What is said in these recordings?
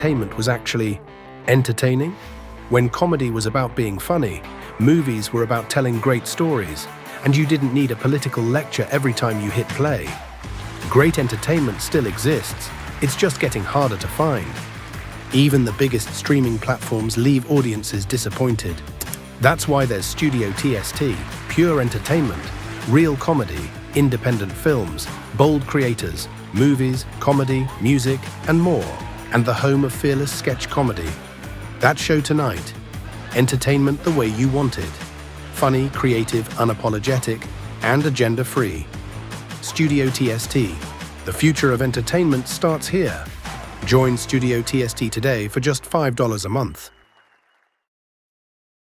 entertainment was actually entertaining? When comedy was about being funny, movies were about telling great stories, and you didn't need a political lecture every time you hit play. Great entertainment still exists, it's just getting harder to find. Even the biggest streaming platforms leave audiences disappointed. That's why there's Studio TST, pure entertainment, real comedy, independent films, bold creators, movies, comedy, music, and more, and the home of fearless sketch comedy. That show tonight, entertainment the way you want it. Funny, creative, unapologetic, and agenda-free. Studio TST, the future of entertainment starts here. Join Studio TST today for just $5 a month.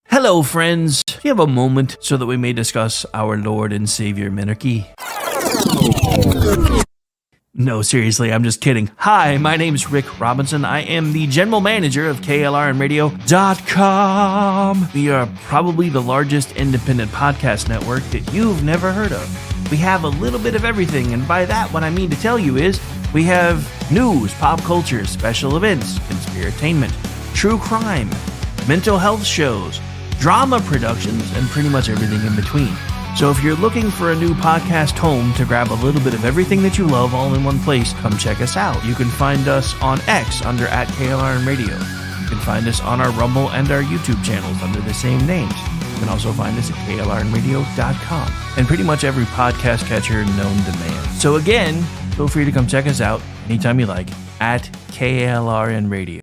Hello, friends. Do you have a moment so that we may discuss our Lord and Savior Minarchy? No, seriously, I'm just kidding. Hi, my name's Rick Robinson. I am the general manager of KLRNradio.com. We are probably the largest independent podcast network that you've never heard of. We have a little bit of everything, and by that, what I mean to tell you is we have news, pop culture, special events, conspiratainment, true crime, mental health shows, drama productions, and pretty much everything in between. So if you're looking for a new podcast home to grab a little bit of everything that you love all in one place, come check us out. You can find us on X under @KLRNradio. You can find us on our Rumble and our YouTube channels under the same names. You can also find us at KLRNradio.com and pretty much every podcast catcher known to man. So again, feel free to come check us out anytime you like at KLRNradio.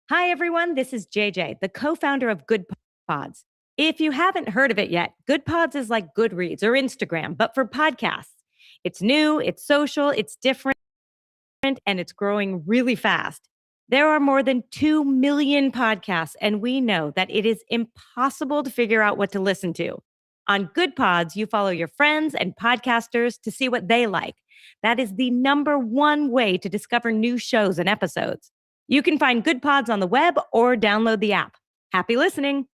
Hi, everyone. This is JJ, the co-founder of Good Pods. If you haven't heard of it yet, Good Pods is like Goodreads or Instagram, but for podcasts. It's new, it's social, it's different, and it's growing really fast. There are more than 2 million podcasts, and we know that it is impossible to figure out what to listen to. On Good Pods, you follow your friends and podcasters to see what they like. That is the #1 way to discover new shows and episodes. You can find Good Pods on the web or download the app. Happy listening.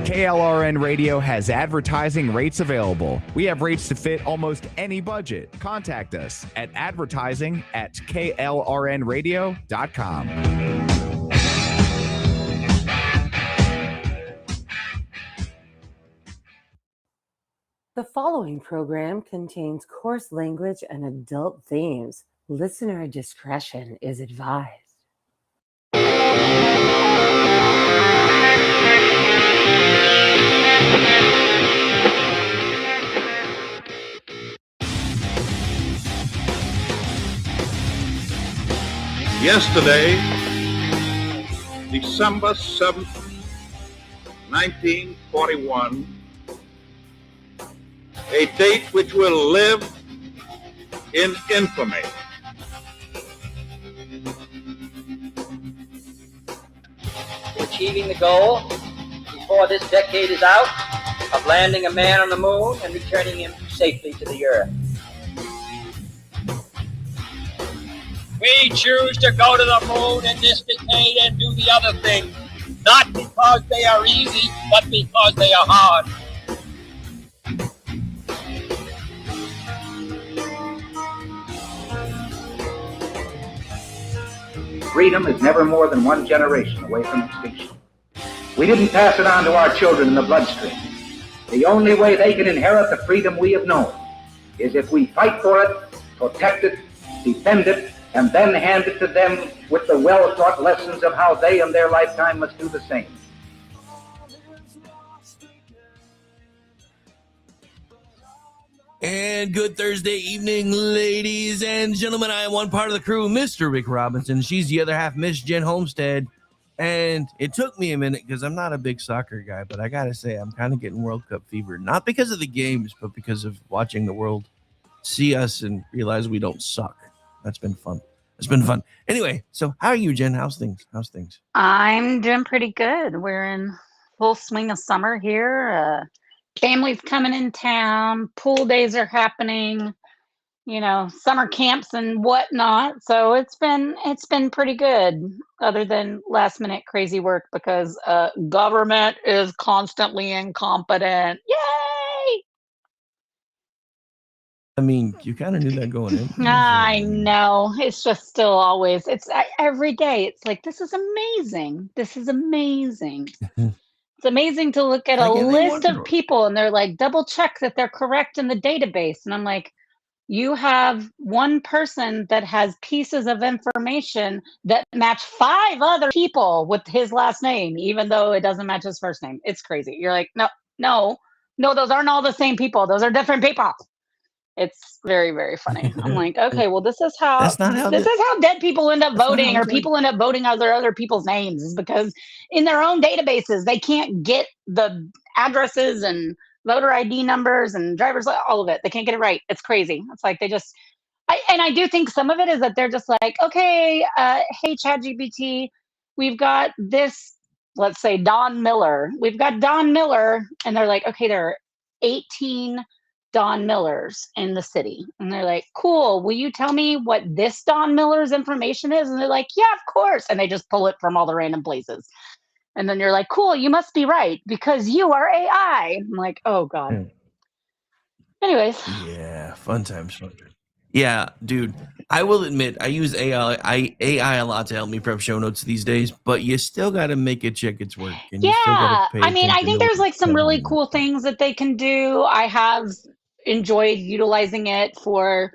KLRN Radio has advertising rates available. We have rates to fit almost any budget. Contact us at advertising@klrnradio.com. The following program contains coarse language and adult themes. Listener discretion is advised. Yesterday, December 7th, 1941, a date which will live in infamy. Achieving the goal before this decade is out of landing a man on the moon and returning him safely to the earth. We choose to go to the moon in this decade and do the other thing, not because they are easy, but because they are hard. Freedom is never more than one generation away from extinction. We didn't pass it on to our children in the bloodstream. The only way they can inherit the freedom we have known is if we fight for it, protect it, defend it, and then hand it to them with the well-taught lessons of how they in their lifetime must do the same. And good Thursday evening, ladies and gentlemen. I am one part of the crew, Mr. Rick Robinson. She's the other half, Miss Jen Homestead. And it took me a minute because I'm not a big soccer guy, but I got to say I'm kind of getting World Cup fever. Not because of the games, but because of watching the world see us and realize we don't suck. That's been fun. It's been fun. Anyway, so how are you, Jen? How's things? I'm doing pretty good. We're in full swing of summer here. Families coming in town. Pool days are happening. Summer camps and whatnot. So it's been pretty good, other than last minute crazy work because government is constantly incompetent. Yay! I mean, you kind of knew that going in. I know. It's just still always, every day. It's like, this is amazing. This is amazing. It's amazing to look at a Like, and they list of wonder- people and they're like, double check that they're correct in the database. And I'm like, you have one person that has pieces of information that match 5 other people with his last name, even though it doesn't match his first name. It's crazy. You're like, no, those aren't all the same people. Those are different people. It's very, very funny. I'm like, okay, well, this is how That's not how this the- is how dead people end up That's not voting, how or it's people end up voting under other people's names, is because in their own databases they can't get the addresses and voter ID numbers and driver's all of it. They can't get it right. It's crazy. It's like they just I do think some of it is that they're just like, okay, hey ChatGPT, we've got this, let's say Don Miller. We've got Don Miller, and they're like, okay, there are 18 Don Millers in the city. And they're like, cool, will you tell me what this Don Miller's information is? And they're like, yeah, of course. And they just pull it from all the random places. And then you're like, cool, you must be right because you are AI. I'm like, oh God. Anyways. Yeah, fun times. Yeah, dude. I will admit I use AI a lot to help me prep show notes these days, but you still got to make it check its work. And you still Yeah, gotta pay I mean, I attention think to there's what like some it's really telling cool things that they can do. I have enjoyed utilizing it for,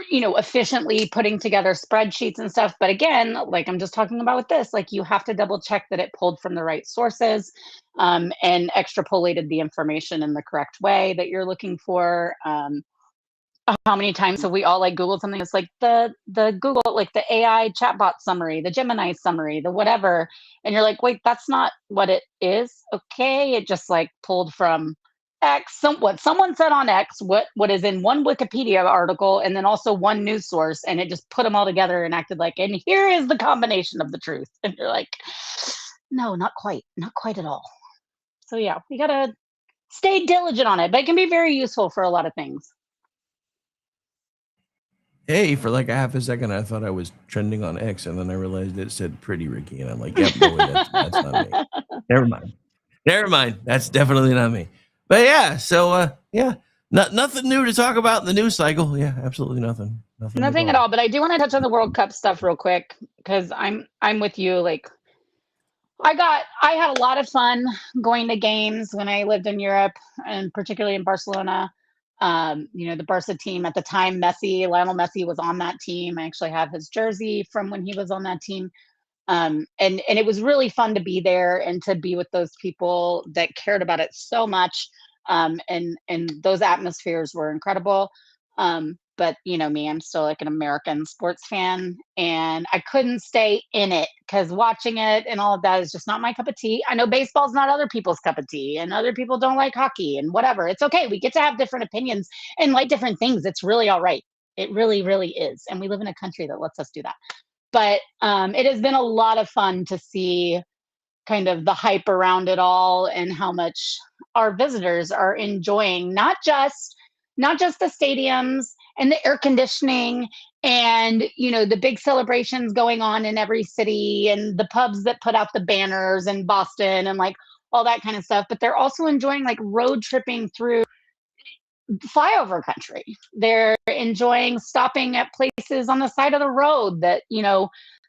efficiently putting together spreadsheets and stuff. But again, like I'm just talking about with this, like you have to double check that it pulled from the right sources, and extrapolated the information in the correct way that you're looking for. How many times have we all like Googled something? It's like the Google, like the AI chatbot summary, the Gemini summary, the whatever. And you're like, wait, that's not what it is. Okay. It just like pulled from X, what someone said on X, what is in one Wikipedia article, and then also one news source. And it just put them all together and acted like, and here is the combination of the truth. And you're like, no, not quite at all. So yeah, we got to stay diligent on it, but it can be very useful for a lot of things. Hey, for like a half a second, I thought I was trending on X, and then I realized it said "Pretty Ricky," and I'm like, "Yep, no way, that's not me." Never mind. That's definitely not me. But yeah, so nothing new to talk about in the news cycle. Yeah, absolutely nothing. Nothing at all. But I do want to touch on the World Cup stuff real quick because I'm with you. Like, I had a lot of fun going to games when I lived in Europe, and particularly in Barcelona. The Barca team at the time, Lionel Messi was on that team. I actually have his jersey from when he was on that team. And it was really fun to be there and to be with those people that cared about it so much. And those atmospheres were incredible. But me, I'm still like an American sports fan, and I couldn't stay in it because watching it and all of that is just not my cup of tea. I know baseball's not other people's cup of tea, and other people don't like hockey and whatever. It's okay. We get to have different opinions and like different things. It's really all right. It really, really is. And we live in a country that lets us do that. But it has been a lot of fun to see kind of the hype around it all and how much our visitors are enjoying not just the stadiums and the air conditioning and the big celebrations going on in every city and the pubs that put out the banners in Boston and like all that kind of stuff, but they're also enjoying like road tripping through flyover country. They're enjoying stopping at places on the side of the road that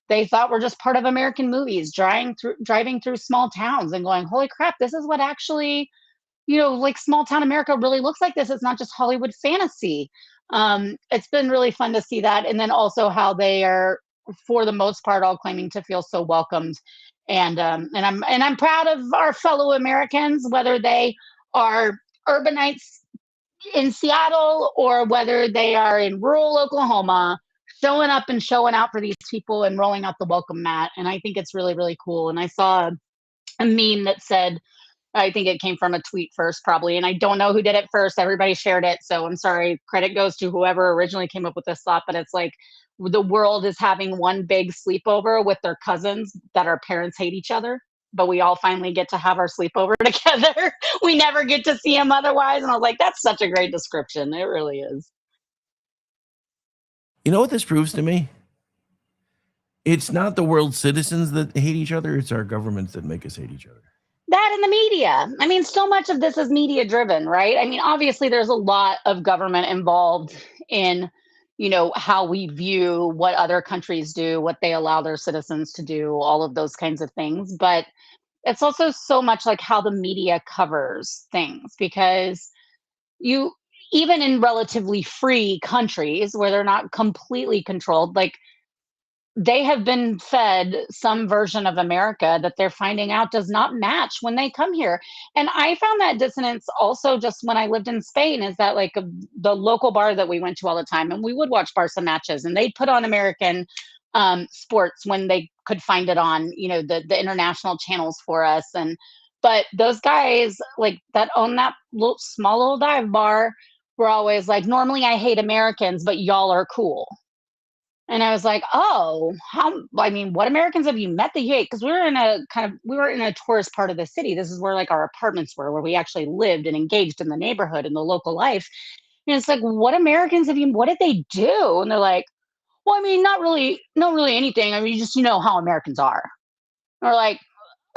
they thought were just part of American movies, driving through small towns and going, holy crap, this is what actually like small town America really looks like. This it's not just Hollywood fantasy. It's been really fun to see that, and then also how they are for the most part all claiming to feel so welcomed, and I'm proud of our fellow Americans, whether they are urbanites in Seattle or whether they are in rural Oklahoma, showing up and showing out for these people and rolling out the welcome mat. And I think it's really, really cool. And I saw a meme that said, I think it came from a tweet first, probably, and I don't know who did it first. Everybody shared it, so I'm sorry. Credit goes to whoever originally came up with this thought, but it's like the world is having one big sleepover with their cousins that our parents hate each other, but we all finally get to have our sleepover together. We never get to see them otherwise, and I was like, that's such a great description. It really is. You know what this proves to me? It's not the world's citizens that hate each other. It's our governments that make us hate each other. That in the media. I mean, so much of this is media driven, right? I mean, obviously there's a lot of government involved in, how we view what other countries do, what they allow their citizens to do, all of those kinds of things. But it's also so much like how the media covers things, because you, even in relatively free countries where they're not completely controlled, like they have been fed some version of America that they're finding out does not match when they come here. And I found that dissonance also just when I lived in Spain, is that like the local bar that we went to all the time, and we would watch Barca matches, and they'd put on American sports when they could find it on, the international channels for us. But those guys like that own that small little dive bar were always like, normally I hate Americans, but y'all are cool. And I was like, oh, what Americans have you met that you hate? Because we were in a tourist part of the city. This is where like our apartments were, where we actually lived and engaged in the neighborhood and the local life. And it's like, what Americans what did they do? And they're like, well, I mean, not really anything. I mean, just, how Americans are. And we're like,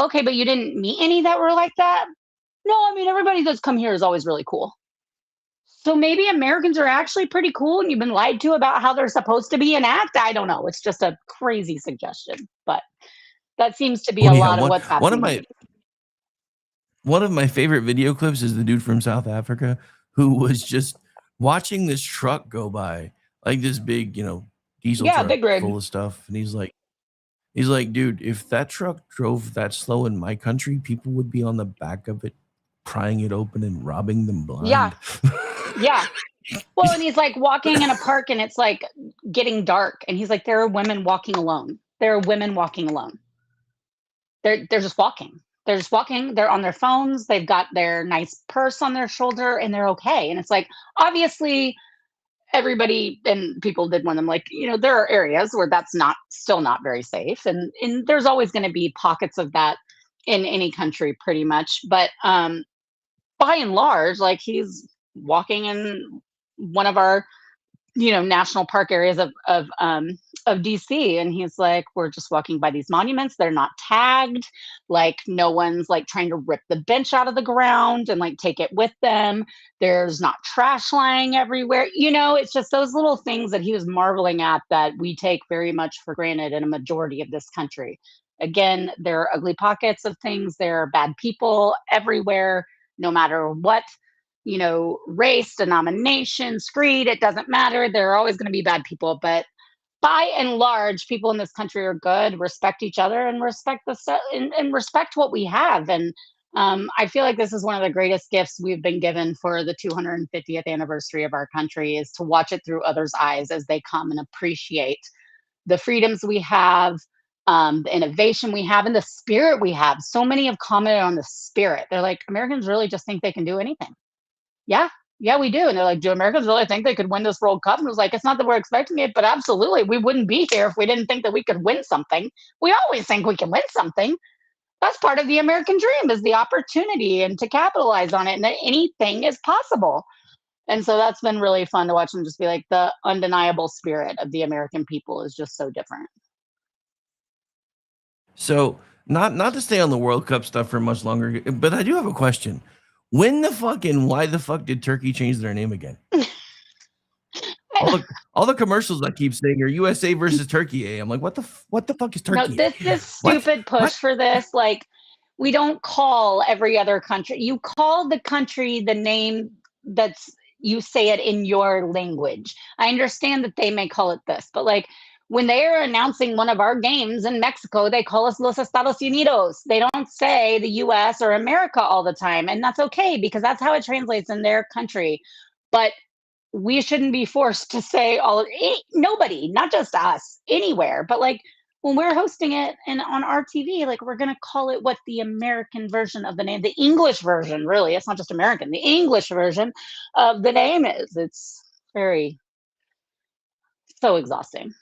okay, but you didn't meet any that were like that? No, I mean, everybody that's come here is always really cool. So maybe Americans are actually pretty cool and you've been lied to about how they're supposed to be and act. I don't know. It's just a crazy suggestion, but that seems to be a lot of what's happening. One of my favorite video clips is the dude from South Africa who was just watching this truck go by, like this big, diesel truck big rig full of stuff. And he's like, dude, if that truck drove that slow in my country, people would be on the back of it, prying it open and robbing them blind. Yeah. Yeah. Well, and he's like walking in a park and it's like getting dark. And he's like, there are women walking alone. They're just walking. They're just walking. They're on their phones. They've got their nice purse on their shoulder and they're okay. And it's like, obviously everybody and people did warn them, like, there are areas where that's still not very safe. And there's always going to be pockets of that in any country pretty much. But by and large, like he's walking in one of our, national park areas of DC. And he's like, we're just walking by these monuments. They're not tagged. Like no one's like trying to rip the bench out of the ground and like take it with them. There's not trash lying everywhere. It's just those little things that he was marveling at that we take very much for granted in a majority of this country. Again, there are ugly pockets of things. There are bad people everywhere, no matter what, race, denomination, creed, it doesn't matter. There are always going to be bad people. But by and large, people in this country are good, respect each other, and respect and respect what we have. And I feel like this is one of the greatest gifts we've been given for the 250th anniversary of our country, is to watch it through others' eyes as they come and appreciate the freedoms we have, the innovation we have, and the spirit we have. So many have commented on the spirit. They're like, Americans really just think they can do anything. Yeah, we do. And they're like, do Americans really think they could win this World Cup? And it was like, it's not that we're expecting it, but absolutely, we wouldn't be here if we didn't think that we could win something. We always think we can win something. That's part of the American dream, is the opportunity and to capitalize on it, and that anything is possible. And so that's been really fun to watch them just be like, the undeniable spirit of the American people is just so different. So not to stay on the World Cup stuff for much longer, but I do have a question. Why the fuck did Turkey change their name again? all the commercials I keep saying are USA versus Turkey. I'm like, what the fuck is Turkey? No, this stupid push for this. Like, we don't call every other country. You call the country the name you say it in your language. I understand that they may call it this, but like, when they are announcing one of our games in Mexico, they call us Los Estados Unidos. They don't say the US or America all the time. And that's okay, because that's how it translates in their country. But we shouldn't be forced to say nobody, not just us, anywhere. But like when we're hosting it and on our TV, like we're going to call it what the American version of the name, the English version, really. It's not just American. The English version of the name is. It's so exhausting.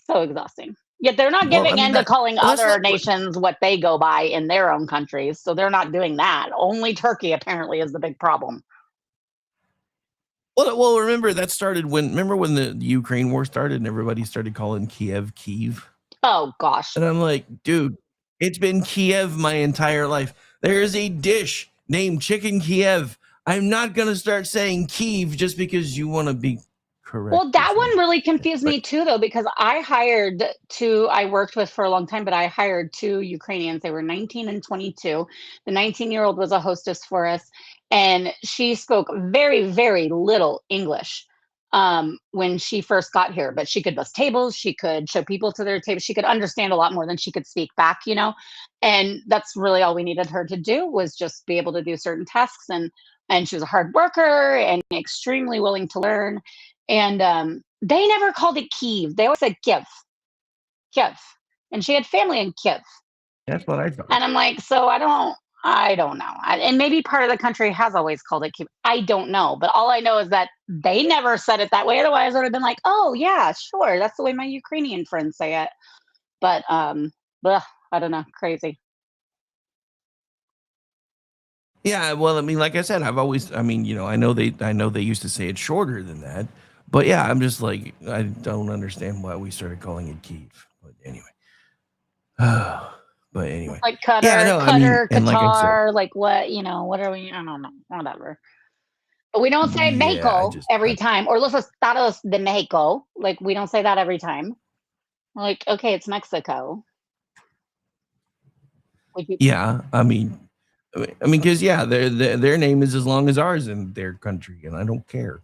So exhausting. Yet they're not giving in to calling other nations what they go by in their own countries. So they're not doing that. Only Turkey apparently is the big problem. Well, remember that started when the Ukraine war started and everybody started calling Kiev. Oh gosh. And I'm like, dude, it's been Kiev my entire life. There is a dish named chicken Kiev. I'm not going to start saying Kiev just because you want to be correct. Well, that one really confused me too, though, because I worked with for a long time, but I hired two Ukrainians. They were 19 and 22. The 19-year-old was a hostess for us, and she spoke very, very little English when she first got here, but she could bus tables, she could show people to their tables, she could understand a lot more than she could speak back, and that's really all we needed her to do was just be able to do certain tasks, and she was a hard worker and extremely willing to learn. And they never called it Kiev. They always said Kiev, Kiev. And she had family in Kiev. That's what I thought. And I'm like, so I don't know. And maybe part of the country has always called it Kiev. I don't know. But all I know is that they never said it that way. Otherwise, I would have been like, oh, yeah, sure. That's the way my Ukrainian friends say it. But I don't know. Crazy. Yeah, well, I mean, like I said, I know they used to say it shorter than that, but yeah, I'm just like, I don't understand why we started calling it Kiev. But anyway, Like Qatar, yeah, no, I mean, and like I said, Qatar, like what, what are we? I don't know, whatever. But we don't say yeah, Mexico every time, or Los Estados de Mexico. Like we don't say that every time. We're like, okay, it's Mexico. Yeah, I mean, because their name is as long as ours in their country, and I don't care.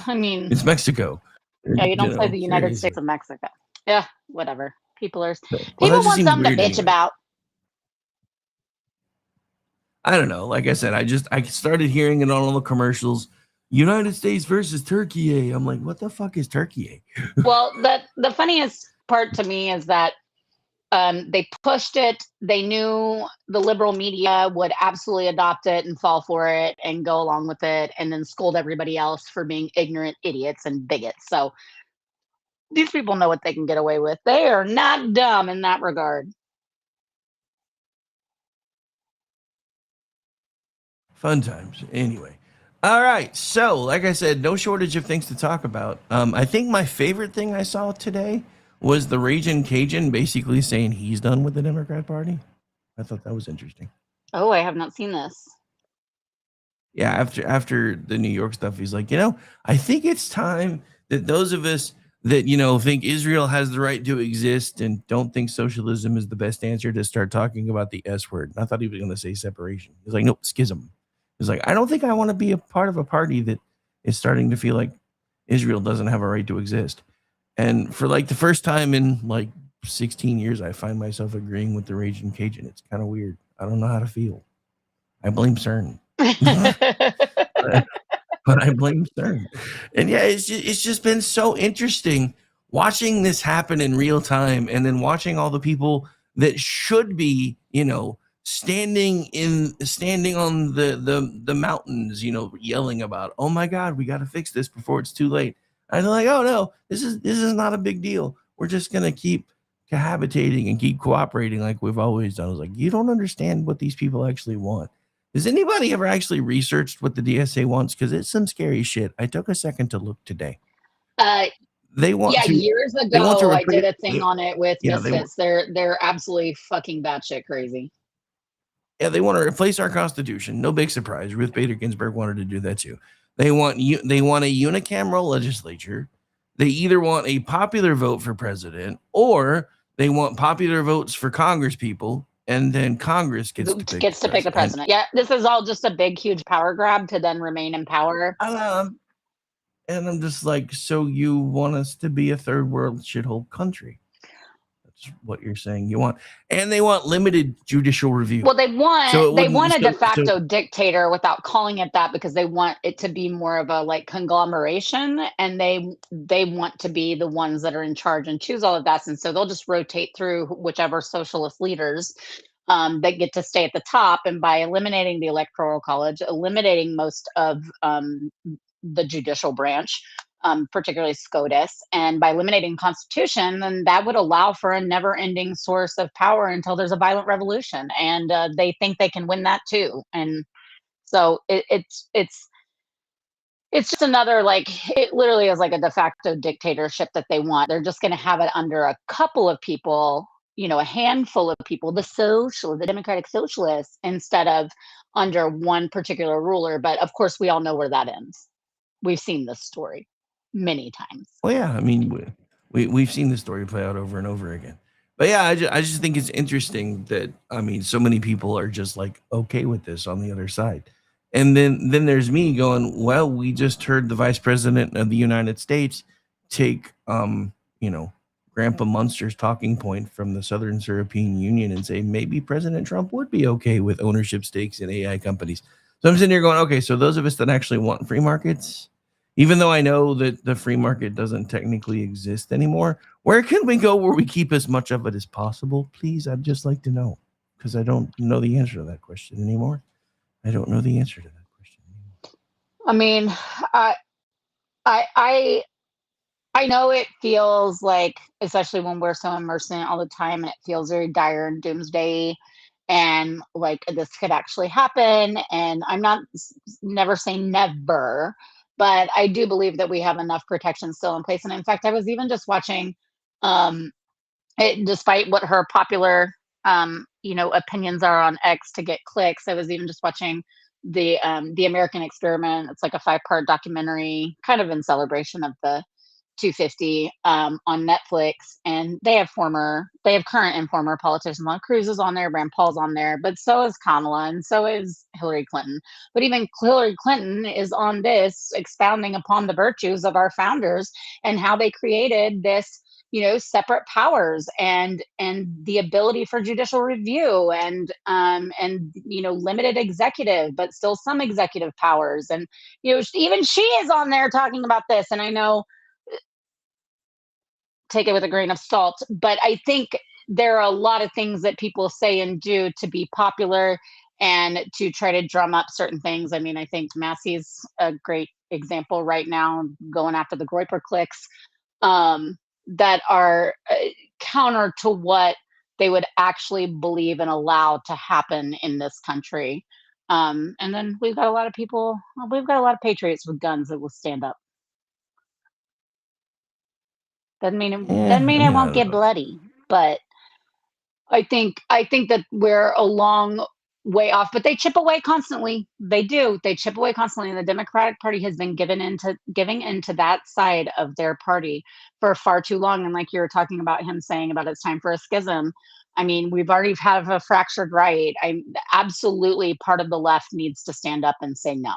I mean, it's Mexico. Yeah, you don't say the United seriously. States of Mexico. Yeah, whatever. People that want just seems something to weird bitch anyway. about. I don't know. Like I said, I started hearing it on all the commercials. United States versus Turkey. I'm like, what the fuck is Turkey? Well, the funniest part to me is that they pushed it. They knew the liberal media would absolutely adopt it and fall for it and go along with it, and then scold everybody else for being ignorant idiots and bigots. So these people know what they can get away with. They are not dumb in that regard. Fun times. Anyway. All right. So, like I said, no shortage of things to talk about. I think my favorite thing I saw today was the Ragin' Cajun basically saying he's done with the Democrat Party. I thought that was interesting. Oh, I have not seen this. Yeah, after the New York stuff, he's like, I think it's time that those of us that, think Israel has the right to exist and don't think socialism is the best answer to start talking about the S word. And I thought he was going to say separation. He's like, nope, schism. He's like, I don't think I want to be a part of a party that is starting to feel like Israel doesn't have a right to exist. And for like the first time in like 16 years, I find myself agreeing with the Ragin' Cajun. It's kind of weird. I don't know how to feel. I blame CERN. But I blame CERN. And yeah, it's just been so interesting watching this happen in real time, and then watching all the people that should be, standing on the mountains, yelling about, oh my God, we got to fix this before it's too late. And they're like, oh no, this is not a big deal. We're just gonna keep cohabitating and keep cooperating like we've always done. I was like, you don't understand what these people actually want. Has anybody ever actually researched what the DSA wants? Because it's some scary shit. I took a second to look today. They want years ago I did a thing on it with Misfits. They're absolutely fucking batshit crazy. Yeah, they want to replace our Constitution. No big surprise. Ruth Bader Ginsburg wanted to do that too. They want a unicameral legislature. They either want a popular vote for president, or they want popular votes for Congress people, and then Congress gets to pick the president. Yeah, this is all just a big, huge power grab to then remain in power. And I'm just like, so you want us to be a third world shithole country? That's what you're saying you want. And they want limited judicial review. Well, they want a de facto dictator without calling it that, because they want it to be more of a like conglomeration, and they want to be the ones that are in charge and choose all of that. And so they'll just rotate through whichever socialist leaders that get to stay at the top. And by eliminating the Electoral College, eliminating most of the judicial branch, particularly SCOTUS, and by eliminating Constitution, then that would allow for a never-ending source of power until there's a violent revolution, and they think they can win that too. And so it's just another, like, it literally is like a de facto dictatorship that they want. They're just going to have it under a couple of people a handful of people, the Democratic Socialists, instead of under one particular ruler. But of course, we all know where that ends. We've seen this story many times. Well, yeah, I mean, we've seen the story play out over and over again. But yeah, I just think it's interesting that, I mean, so many people are just like okay with this on the other side. And then there's me going, well, we just heard the Vice President of the United States take Grandpa Munster's talking point from the Southern European Union and say maybe President Trump would be okay with ownership stakes in AI companies. So I'm sitting here going, okay, so those of us that actually want free markets, even though I know that the free market doesn't technically exist anymore, where can we go where we keep as much of it as possible? Please, I'd just like to know, because I don't know the answer to that question anymore. I don't know the answer to that question anymore. I mean, I know it feels like, especially when we're so immersed in it all the time, and it feels very dire and doomsday, and like this could actually happen. And I'm never saying never, but I do believe that we have enough protection still in place. And in fact, I was even just watching, despite what her popular, opinions are on X to get clicks, I was even just watching the American Experiment. It's like a 5-part documentary, kind of in celebration of the 250 on Netflix, and they have current and former politicians. Ron Cruz is on there, Rand Paul's on there, but so is Kamala, and so is Hillary Clinton. But even Hillary Clinton is on this, expounding upon the virtues of our founders and how they created this, separate powers and the ability for judicial review and limited executive, but still some executive powers. And even she is on there talking about this. And I know, take it with a grain of salt, but I think there are a lot of things that people say and do to be popular and to try to drum up certain things. I mean, I think Massey's a great example right now, going after the Groyper clicks, that are counter to what they would actually believe and allow to happen in this country. And then we've got a lot of patriots with guns that will stand up. Doesn't mean it won't get bloody, but I think that we're a long way off. But they chip away constantly. They do. They chip away constantly. And the Democratic Party has been giving into that side of their party for far too long. And like you were talking about him saying about it's time for a schism. I mean, we've already have a fractured right. Absolutely, part of the left needs to stand up and say no,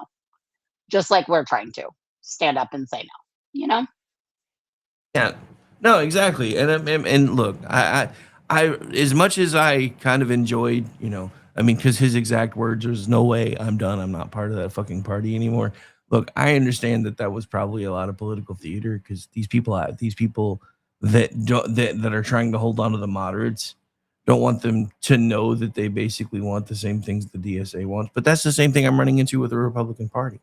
just like we're trying to stand up and say no. Yeah, no, exactly. And look, I as much as I kind of enjoyed, because his exact words was, "No way, I'm done. I'm not part of that fucking party anymore." Look, I understand that was probably a lot of political theater, because these people that are trying to hold on to the moderates don't want them to know that they basically want the same things the DSA wants. But that's the same thing I'm running into with the Republican Party.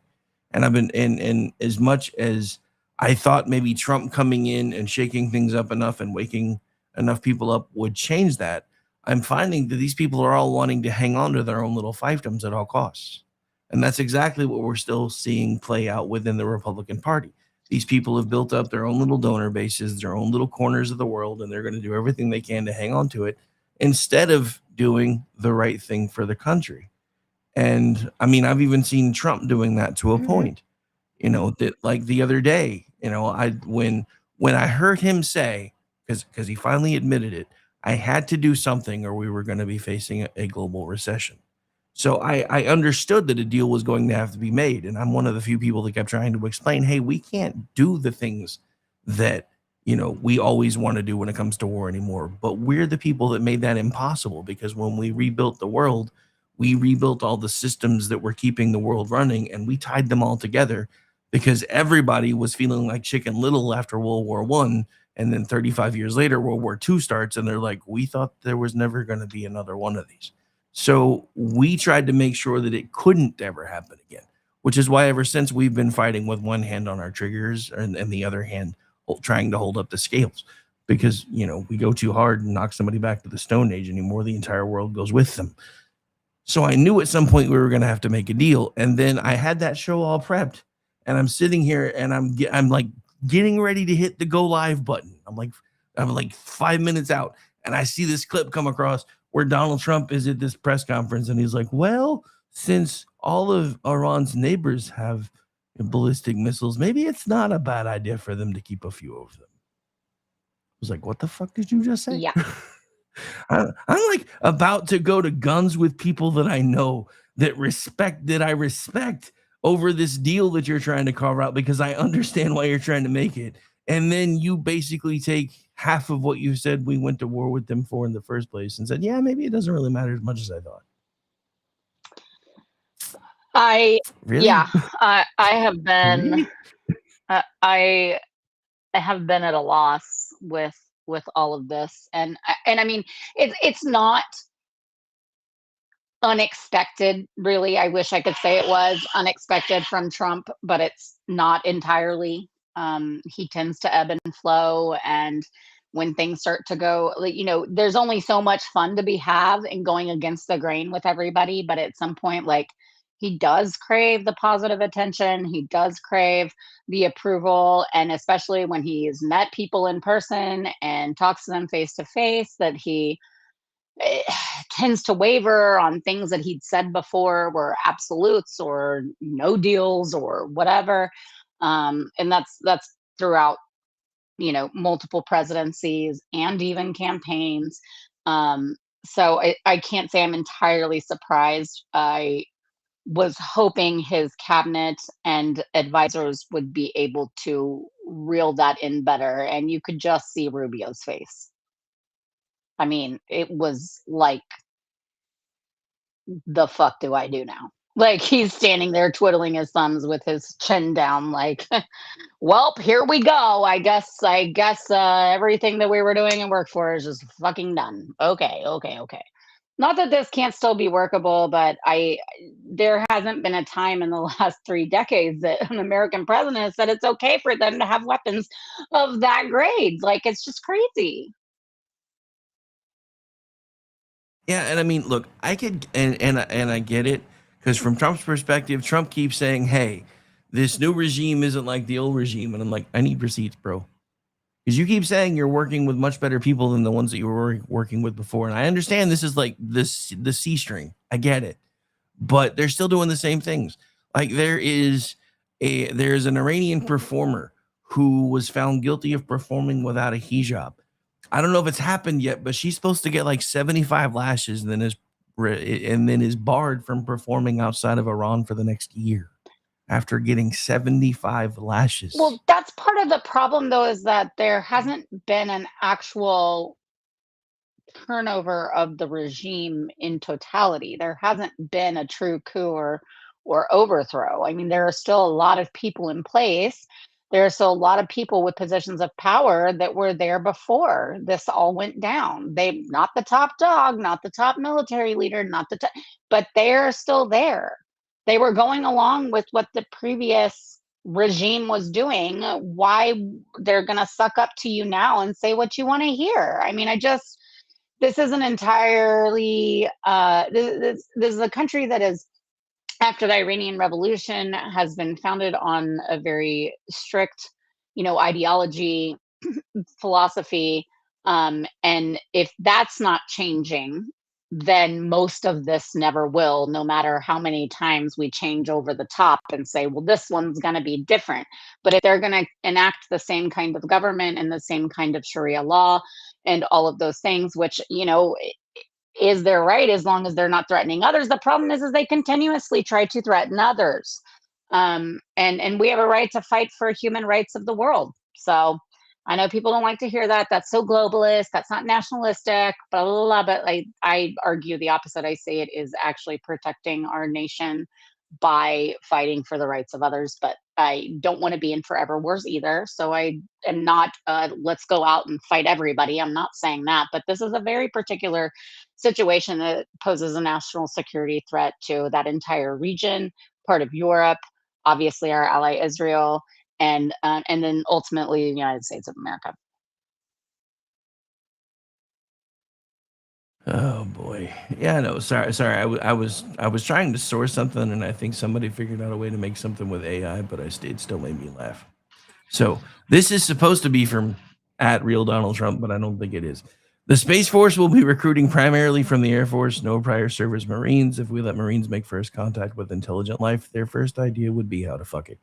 And I've been, and as much as I thought maybe Trump coming in and shaking things up enough and waking enough people up would change that, I'm finding that these people are all wanting to hang on to their own little fiefdoms at all costs. And that's exactly what we're still seeing play out within the Republican Party. These people have built up their own little donor bases, their own little corners of the world, and they're going to do everything they can to hang on to it instead of doing the right thing for the country. And I mean, I've even seen Trump doing that to a point, that like the other day, when I heard him say, because he finally admitted it, I had to do something or we were going to be facing a global recession. So I understood that a deal was going to have to be made. And I'm one of the few people that kept trying to explain, hey, we can't do the things that, we always want to do when it comes to war anymore. But we're the people that made that impossible, because when we rebuilt the world, we rebuilt all the systems that were keeping the world running, and we tied them all together because everybody was feeling like Chicken Little after World War I. And then 35 years later, World War II starts, and they're like, we thought there was never going to be another one of these. So we tried to make sure that it couldn't ever happen again, which is why ever since we've been fighting with one hand on our triggers and the other hand trying to hold up the scales, because, we go too hard and knock somebody back to the Stone Age anymore, the entire world goes with them. So I knew at some point we were going to have to make a deal. And then I had that show all prepped, and I'm sitting here and I'm like getting ready to hit the go live button. I'm like 5 minutes out, And I see this clip come across where Donald Trump is at this press conference and he's like, well, since all of Iran's neighbors have ballistic missiles, maybe it's not a bad idea for them to keep a few of them. I was like, what the fuck did you just say? Yeah. I'm like about to go to guns with people that I know that I respect over this deal that you're trying to carve out because I understand why you're trying to make it. And then you basically take half of what you said we went to war with them for in the first place and said, yeah, maybe it doesn't really matter as much as I thought. Really? Yeah, I have been, I have been at a loss with all of this. And I mean, it's not unexpected, really. I wish I could say it was unexpected from Trump, but it's not entirely. He tends to ebb and flow, and when things start to go, there's only so much fun to be had in going against the grain with everybody, but at some point, he does crave the positive attention. He does crave the approval. And especially when he's met people in person and talks to them face to face, that he tends to waver on things that he'd said before were absolutes or no deals or whatever. And that's throughout, multiple presidencies and even campaigns. So I can't say I'm entirely surprised. I was hoping his cabinet and advisors would be able to reel that in better. And you could just see Rubio's face. I mean, it was like, the fuck do I do now? He's standing there twiddling his thumbs with his chin down, well, here we go. I guess everything that we were doing in Workforce is just fucking done. Okay. Not that this can't still be workable, but there hasn't been a time in the last 3 decades that an American president has said it's okay for them to have weapons of that grade. It's just crazy. Yeah, and I mean, look, I could, and I get it, because from Trump's perspective, Trump keeps saying, hey, this new regime isn't like the old regime. And I'm like, I need receipts, bro. Because you keep saying you're working with much better people than the ones that you were working with before. And I understand this is like the C string. I get it. But they're still doing the same things. There's an Iranian performer who was found guilty of performing without a hijab. I don't know if it's happened yet, but she's supposed to get 75 lashes and then is barred from performing outside of Iran for the next year after getting 75 lashes. Well, that's part of the problem, though, is that there hasn't been an actual turnover of the regime in totality. There hasn't been a true coup or overthrow. I mean, there are still a lot of people in place. There are still a lot of people with positions of power that were there before this all went down. They, not the top dog, not the top military leader, but they're still there. They were going along with what the previous regime was doing. Why they're going to suck up to you now and say what you want to hear? I mean, this isn't entirely, this is a country that is, after the Iranian Revolution, has been founded on a very strict, ideology, philosophy. And if that's not changing, then most of this never will, no matter how many times we change over the top and say, well, this one's going to be different. But if they're going to enact the same kind of government and the same kind of Sharia law and all of those things, which, is their right as long as they're not threatening others. The problem is they continuously try to threaten others. And we have a right to fight for human rights of the world. So I know people don't like to hear that. That's so globalist. That's not nationalistic, blah, blah, blah. But I argue the opposite. I say it is actually protecting our nation by fighting for the rights of others. But I don't want to be in forever wars either. So I am not, let's go out and fight everybody. I'm not saying that. But this is a very particular situation that poses a national security threat to that entire region, part of Europe, obviously our ally Israel, and then ultimately the United States of America. Oh boy, yeah, no, sorry. I was trying to source something, and I think somebody figured out a way to make something with AI, but it still made me laugh. So this is supposed to be from @RealDonaldTrump, but I don't think it is. The Space Force will be recruiting primarily from the Air Force, no prior service Marines. If we let Marines make first contact with intelligent life, their first idea would be how to fuck it.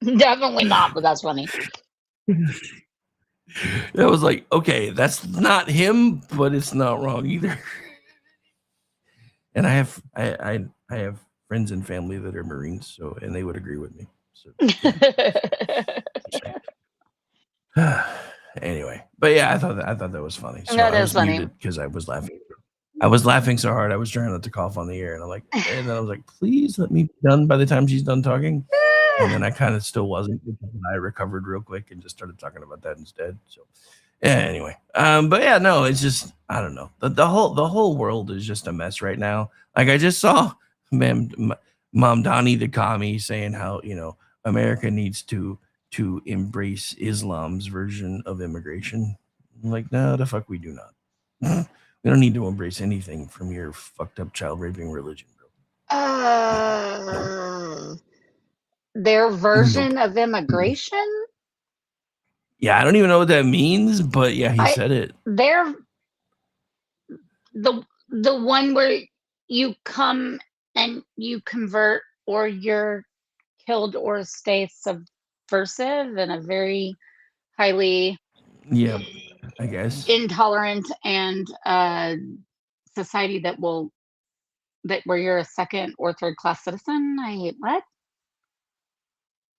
Definitely not, but that's funny. I was like, okay, that's not him, but it's not wrong either. And I have friends and family that are Marines, so and they would agree with me. So anyway, but yeah, I thought that was funny. So That I is was funny. muted because I was laughing. I was laughing so hard I was trying not to cough on the air, and and then I was like, please let me be done by the time she's done talking. And then I kind of still wasn't. I recovered real quick and just started talking about that instead. So yeah, anyway. But yeah, no, it's just I don't know. The whole world is just a mess right now. Like I just saw Mom Donnie the commie saying how, America needs to embrace Islam's version of immigration. I'm like, no, the fuck we do not. We don't need to embrace anything from your fucked up child raping religion, bro. Their version of immigration? Yeah, I don't even know what that means, but yeah, he said it. They're the one where you come and you convert or you're killed or stay subversive in a very highly I guess intolerant and society that where you're a second or third class citizen.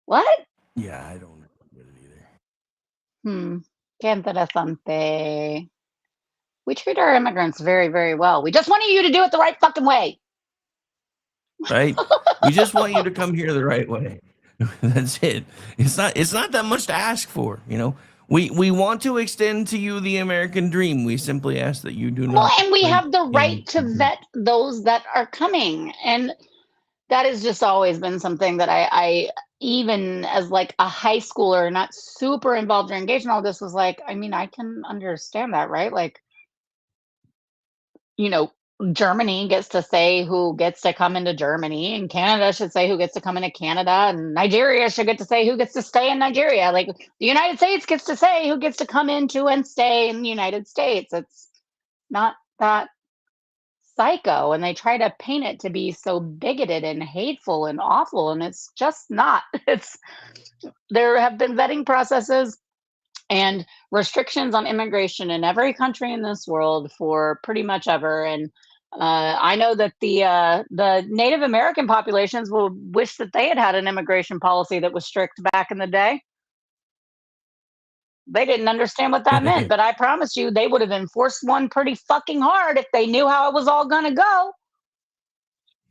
What? Yeah, I don't know it either. Qué interesante. We treat our immigrants very, very well. We just wanted you to do it the right fucking way. Right? We just want you to come here the right way. That's it. It's not that much to ask for, We want to extend to you the American dream. We simply ask that you do not. Well, and we have the right to vet those that are coming. And that has just always been something that I even as like a high schooler, not super involved or engaged in all this, was like, I mean, I can understand that, right? Like, Germany gets to say who gets to come into Germany, and Canada should say who gets to come into Canada, and Nigeria should get to say who gets to stay in Nigeria. Like the United States gets to say who gets to come into and stay in the United States. It's not that psycho, and they try to paint it to be so bigoted and hateful and awful, and it's just not. There have been vetting processes and restrictions on immigration in every country in this world for pretty much ever. And I know that the Native American populations will wish that they had an immigration policy that was strict back in the day. They didn't understand what that meant, but I promise you they would have enforced one pretty fucking hard if they knew how it was all going to go.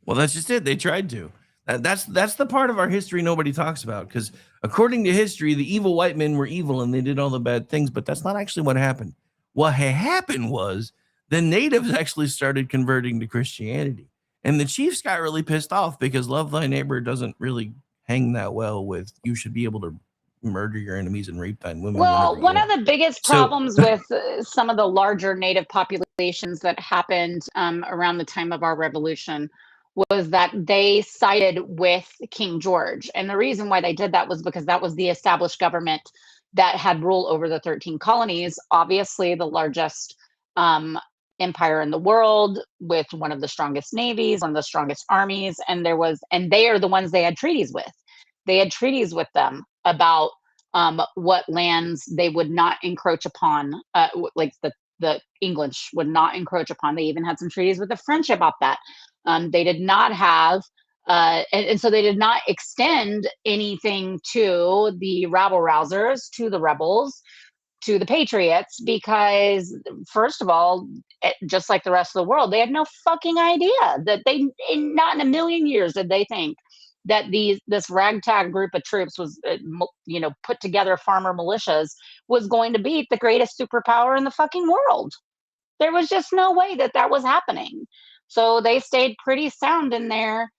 Well, that's just it. They tried to. That's the part of our history nobody talks about, because according to history, the evil white men were evil and they did all the bad things, but that's not actually what happened. What happened was the natives actually started converting to Christianity, and the chiefs got really pissed off because love thy neighbor doesn't really hang that well with you should be able to murder your enemies and rape thine women. Well, one of the biggest problems with some of the larger native populations that happened around the time of our revolution was that they sided with King George. And the reason why they did that was because that was the established government that had rule over the 13 colonies, obviously the largest empire in the world, with one of the strongest navies, one of the strongest armies. And they are the ones they had treaties with. They had treaties with them about what lands they would not encroach upon, like the English would not encroach upon. They even had some treaties with the French about that. They did not have, and so they did not extend anything to the rabble-rousers, to the rebels, to the patriots, because first of all, just like the rest of the world, they had no fucking idea that not in a million years did they think that this ragtag group of troops was, put together farmer militias, was going to beat the greatest superpower in the fucking world. There was just no way that was happening. So they stayed pretty sound in their,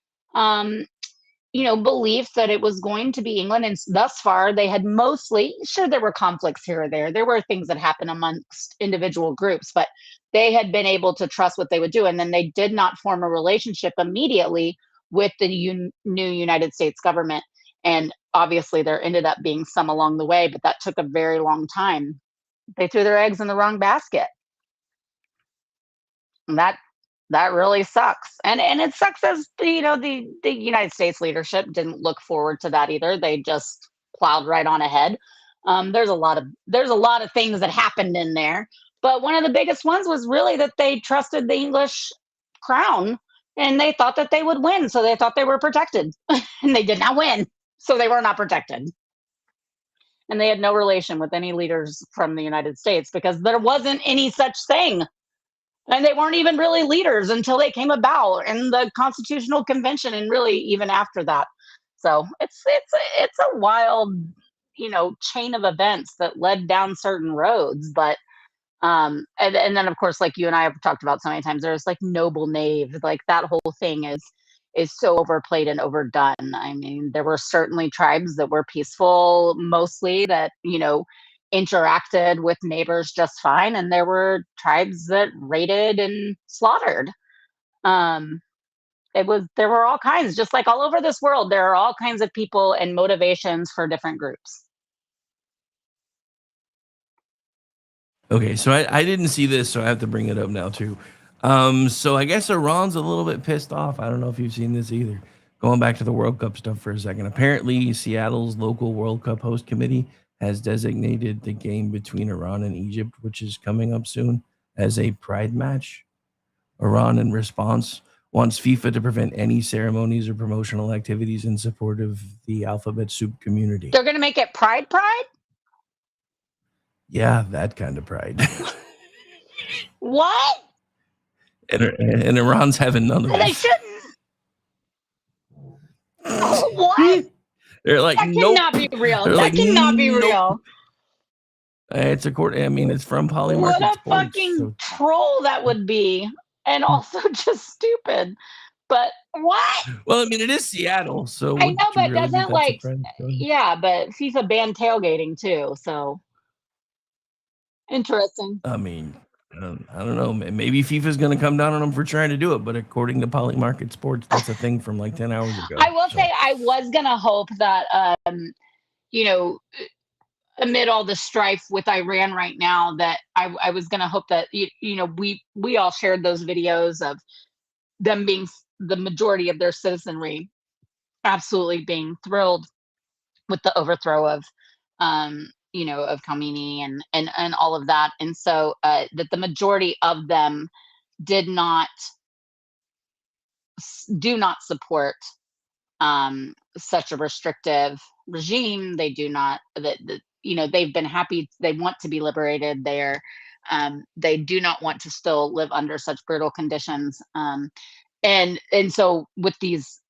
belief that it was going to be England. And thus far, they had mostly, sure, there were conflicts here or there. There were things that happened amongst individual groups, but they had been able to trust what they would do. And then they did not form a relationship immediately with the new United States government. And obviously there ended up being some along the way, but that took a very long time. they threw their eggs in the wrong basket. And that really sucks. And it sucks as the United States leadership didn't look forward to that either. They just plowed right on ahead. There's a lot of things that happened in there, but one of the biggest ones was really that they trusted the English crown and they thought that they would win, so they thought they were protected, and they did not win, so they were not protected. And they had no relation with any leaders from the United States because there wasn't any such thing. And they weren't even really leaders until they came about in the Constitutional Convention, and really even after that. So it's a wild, chain of events that led down certain roads. But and then of course, like you and I have talked about so many times, there's like noble knave, like that whole thing is so overplayed and overdone. I mean, there were certainly tribes that were peaceful, mostly, that interacted with neighbors just fine, and there were tribes that raided and slaughtered. There were all kinds, just like all over this world, there are all kinds of people and motivations for different groups. Okay, so I didn't see this, so I have to bring it up now too. So I guess Iran's a little bit pissed off. I don't know if you've seen this either. Going back to the World Cup stuff for a second. Apparently, Seattle's local World Cup host committee has designated the game between Iran and Egypt, which is coming up soon, as a pride match. Iran, in response, wants FIFA to prevent any ceremonies or promotional activities in support of the alphabet soup community. They're going to make it pride? Yeah, that kind of pride. What? And Iran's having none of it. They shouldn't. What? They're like, that cannot be real. They're that like, cannot be nope. real. It's it's from Polymarket What a Sports, fucking troll that would be, and also just stupid. But what? Well, it is Seattle, so I know, but really doesn't but FIFA banned tailgating too, so interesting. I don't know. Maybe FIFA's going to come down on them for trying to do it, but according to Polymarket Sports, that's a thing from like 10 hours ago. I will say I was going to hope that, amid all the strife with Iran right now, that I was going to hope that, we all shared those videos of them being, the majority of their citizenry absolutely being thrilled with the overthrow of, of Khamenei and all of that. And so that the majority of them do not support such a restrictive regime. They do not, they've been happy. They want to be liberated. They do not want to still live under such brutal conditions. And so with these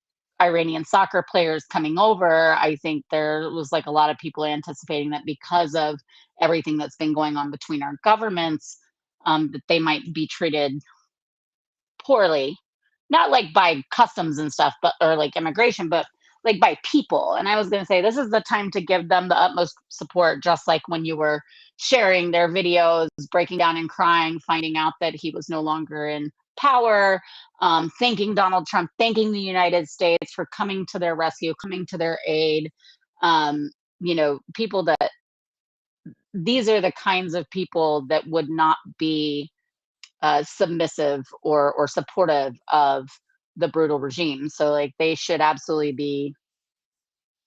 Iranian soccer players coming over, I think there was like a lot of people anticipating that because of everything that's been going on between our governments, that they might be treated poorly, not like by customs and stuff, or like immigration, but like by people. And I was going to say, this is the time to give them the utmost support, just like when you were sharing their videos, breaking down and crying, finding out that he was no longer in power, thanking Donald Trump, thanking the United States for coming to their rescue, coming to their aid. People that, these are the kinds of people that would not be submissive or supportive of the brutal regime. So like they should absolutely be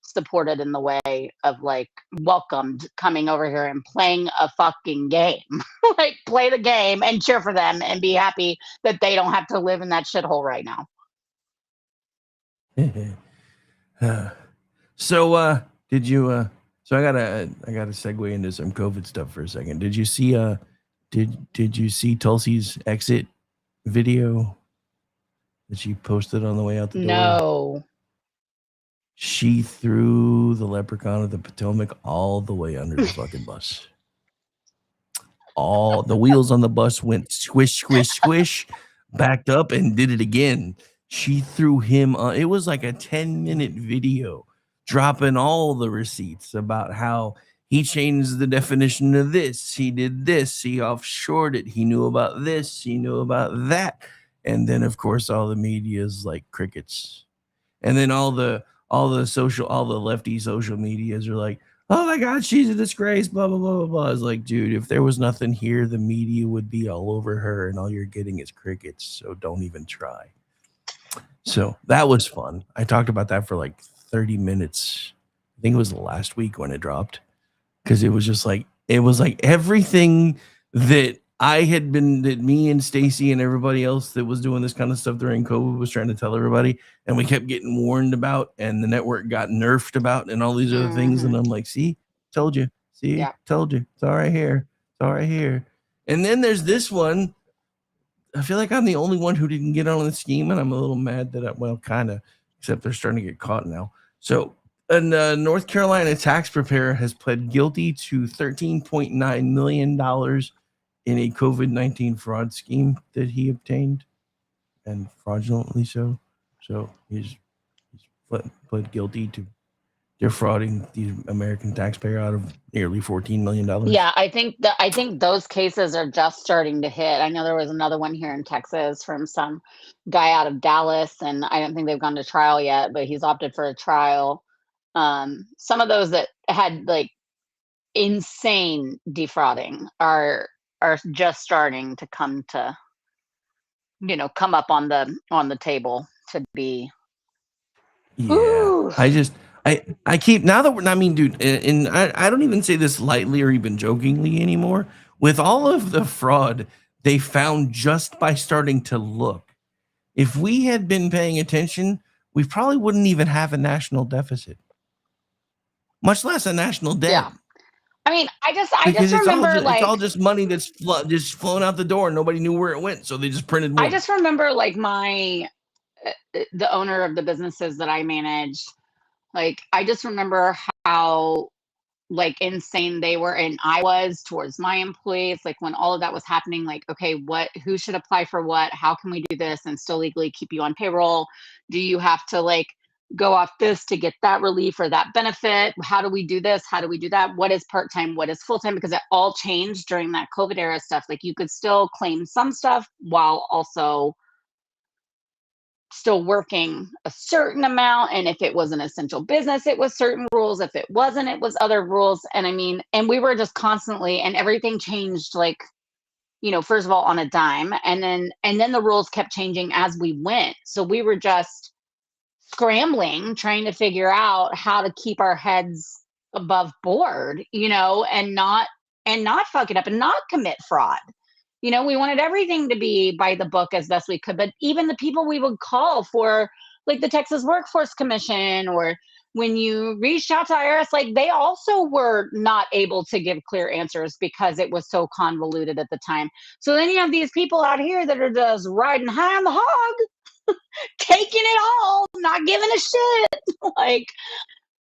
supported in the way of like welcomed, coming over here and playing a fucking game. Like play the game and cheer for them and be happy that they don't have to live in that shithole right now. So did you so I gotta segue into some COVID stuff for a second. Did you see did you see Tulsi's exit video that she posted on the way out the door? No. She threw the leprechaun of the Potomac all the way under the fucking bus. All the wheels on the bus went squish, squish, squish, backed up and did it again. She threw him on. It was like a 10-minute video dropping all the receipts about how he changed the definition of this. He did this. He offshored it. He knew about this. He knew about that. And then, of course, all the media is like crickets. And then all the all the lefty social medias are like, oh my God, she's a disgrace, blah, blah, blah, blah, blah. I was like, dude, if there was nothing here, the media would be all over her, and all you're getting is crickets, so don't even try. So that was fun. I talked about that for like 30 minutes. I think it was last week when it dropped, because it was like everything that that me and Stacy and everybody else that was doing this kind of stuff during COVID was trying to tell everybody, and we kept getting warned about, and the network got nerfed about, and all these other things. And I'm like, see, told you, told you, it's all right here. And then there's this one. I feel like I'm the only one who didn't get on the scheme, and I'm a little mad that kind of, except they're starting to get caught now. So a North Carolina tax preparer has pled guilty to $13.9 million in a COVID-19 fraud scheme that he obtained, and fraudulently so. So he's pled guilty to defrauding the American taxpayer out of nearly $14 million. Yeah, I think those cases are just starting to hit. I know there was another one here in Texas from some guy out of Dallas, and I don't think they've gone to trial yet, but he's opted for a trial. Some of those that had like insane defrauding are just starting to come up on the table to be. Yeah. Ooh. I keep, now that I mean, dude, and I don't even say this lightly or even jokingly anymore. With all of the fraud they found just by starting to look, if we had been paying attention, we probably wouldn't even have a national deficit, much less a national debt. Yeah. I mean, I just Because remember it's all just money that's just flown out the door, and nobody knew where it went, so they just printed more. I just remember like the owner of the businesses that I managed. Like, I just remember how like insane they were, and I was towards my employees. Like when all of that was happening, like, okay, who should apply for what? How can we do this and still legally keep you on payroll? Do you have to like go off this to get that relief or that benefit? How do we do this? How do we do that? What is part-time? What is full-time? Because it all changed during that COVID era stuff. Like you could still claim some stuff while also still working a certain amount. And if it was an essential business, it was certain rules. If it wasn't, it was other rules. And I mean, and we were just constantly, and everything changed like, first of all on a dime. And then the rules kept changing as we went. So we were just scrambling, trying to figure out how to keep our heads above board, and not fuck it up and not commit fraud. We wanted everything to be by the book as best we could, but even the people we would call for like the Texas Workforce Commission, or when you reached out to IRS, like they also were not able to give clear answers because it was so convoluted at the time. So then you have these people out here that are just riding high on the hog, taking it all, not giving a shit. Like,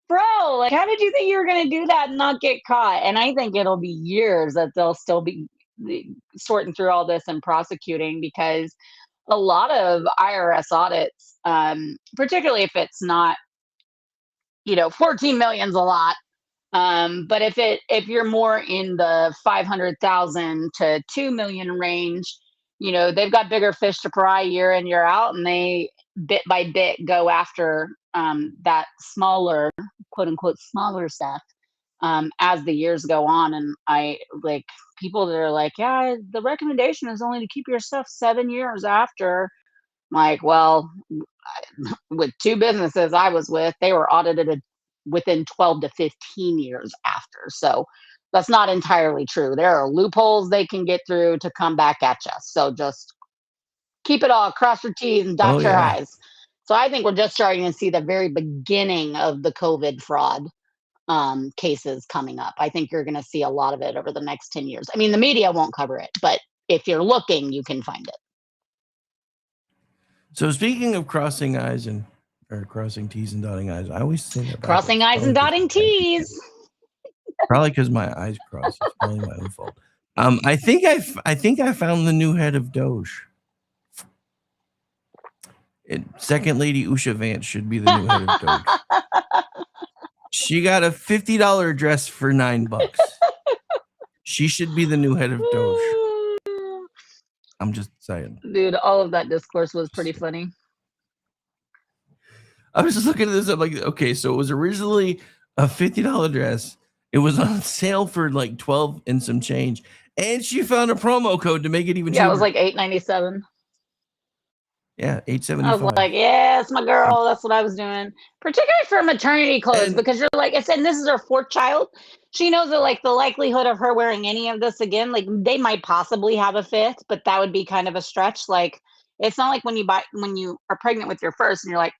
bro, like how did you think you were going to do that and not get caught? And I think it'll be years that they'll still be sorting through all this and prosecuting, because a lot of IRS audits, particularly if it's not, 14 million's a lot. But if you're more in the 500,000 to 2 million range, they've got bigger fish to fry year in, year out, and they bit by bit go after that smaller, quote unquote, smaller stuff as the years go on. And I like people that are like, yeah, the recommendation is only to keep your stuff 7 years after. I'm like, well, with two businesses I was with, they were audited within 12 to 15 years after. So that's not entirely true. There are loopholes they can get through to come back at you. So just keep it all, cross your T's and dot your I's. So I think we're just starting to see the very beginning of the COVID fraud cases coming up. I think you're going to see a lot of it over the next 10 years. I mean, the media won't cover it, but if you're looking, you can find it. So speaking of crossing I's or crossing T's and dotting I's, I always say that. Crossing I's and dotting T's. Probably because my eyes crossed. It's probably my own fault. I think I found the new head of Doge. Second Lady Usha Vance should be the new head of Doge. She got a $50 dress for $9. She should be the new head of Doge. I'm just saying. Dude, all of that discourse was pretty funny. I was just looking at this. I'm like, okay, so it was originally a $50 dress. It was on sale for like 12 and some change. And she found a promo code to make it even cheaper. Yeah, it was like $8.97. Yeah, $8.75. I was like, yes, my girl. That's what I was doing. Particularly for maternity clothes, because you're like I said, this is her 4th child. She knows that like the likelihood of her wearing any of this again, like they might possibly have a 5th, but that would be kind of a stretch. Like it's not like when you are pregnant with your first and you're like,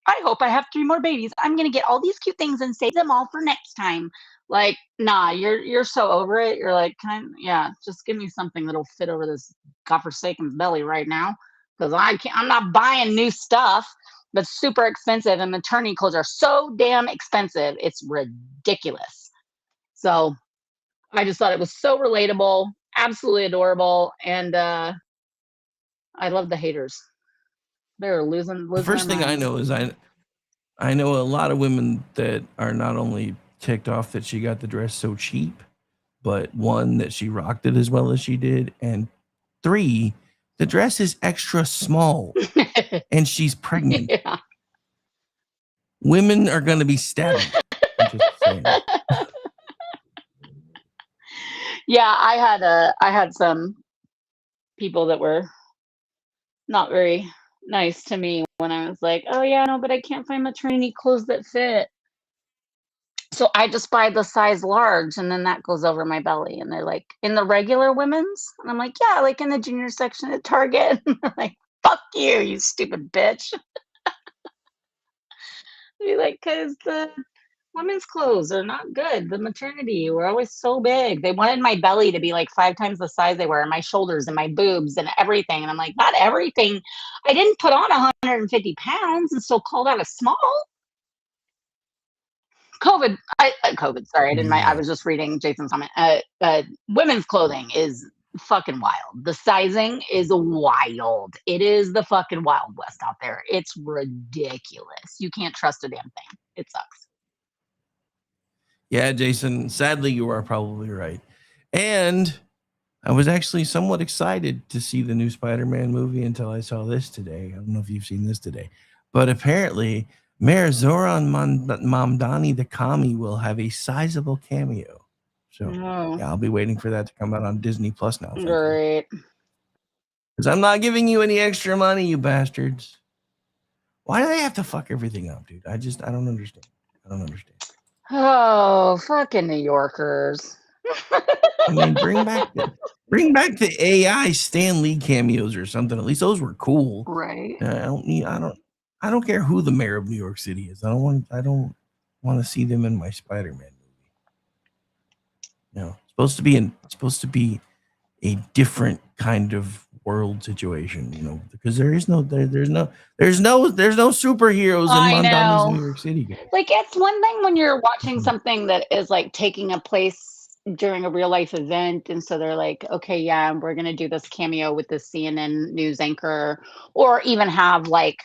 I hope I have 3 more babies. I'm gonna get all these cute things and save them all for next time. Like, nah, you're so over it. You're like, just give me something that'll fit over this godforsaken belly right now. Because I'm not buying new stuff that's super expensive, and maternity clothes are so damn expensive. It's ridiculous. So I just thought it was so relatable, absolutely adorable, and I love the haters. They're losing. The first thing I know is I know a lot of women that are not only ticked off that she got the dress so cheap, but 1, that she rocked it as well as she did, and 3, the dress is extra small and she's pregnant. Yeah. Women are going to be stabbed. I'm just saying. Yeah, I had some people that were not very nice to me when I was like, oh yeah, no, but I can't find maternity clothes that fit. So I just buy the size large, and then that goes over my belly. And they're like, in the regular women's? And I'm like, yeah, like in the junior section at Target. And they're like, fuck you, you stupid bitch. Be like, because the women's clothes are not good. The maternity were always so big. They wanted my belly to be like 5 times the size they were, and my shoulders and my boobs and everything. And I'm like, not everything. I didn't put on 150 pounds and still call that a small. COVID. Sorry, I didn't. I was just reading Jason's comment. Women's clothing is fucking wild. The sizing is wild. It is the fucking Wild West out there. It's ridiculous. You can't trust a damn thing. It sucks. Yeah, Jason, sadly, you are probably right. And I was actually somewhat excited to see the new Spider-Man movie until I saw this today. I don't know if you've seen this today, but apparently Mayor Zoran Mamdani the Kami will have a sizable cameo. So yeah, I'll be waiting for that to come out on Disney Plus now. Great. Because I'm not giving you any extra money, you bastards. Why do they have to fuck everything up, dude? I don't understand. Oh, fucking New Yorkers. I mean, bring back the AI Stan Lee cameos or something. At least those were cool. Right. I don't care who the mayor of New York City is. I don't want to see them in my Spider-Man movie. No, it's supposed to be a different kind of world situation, because there's no superheroes in Mondani's New York City. Like, it's one thing when you're watching something that is like taking a place during a real life event, and so they're like, okay, yeah, we're gonna do this cameo with the CNN news anchor, or even have like,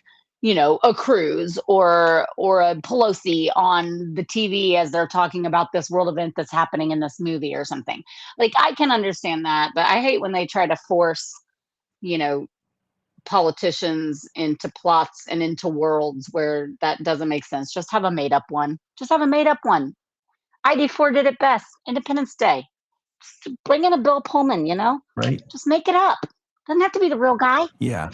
a Cruz or a Pelosi on the TV as they're talking about this world event that's happening in this movie or something. Like, I can understand that, but I hate when they try to force, politicians into plots and into worlds where that doesn't make sense. Just have a made up one. ID4 did it best. Independence Day. Just bring in a Bill Pullman, Right. Just make it up. Doesn't have to be the real guy. Yeah.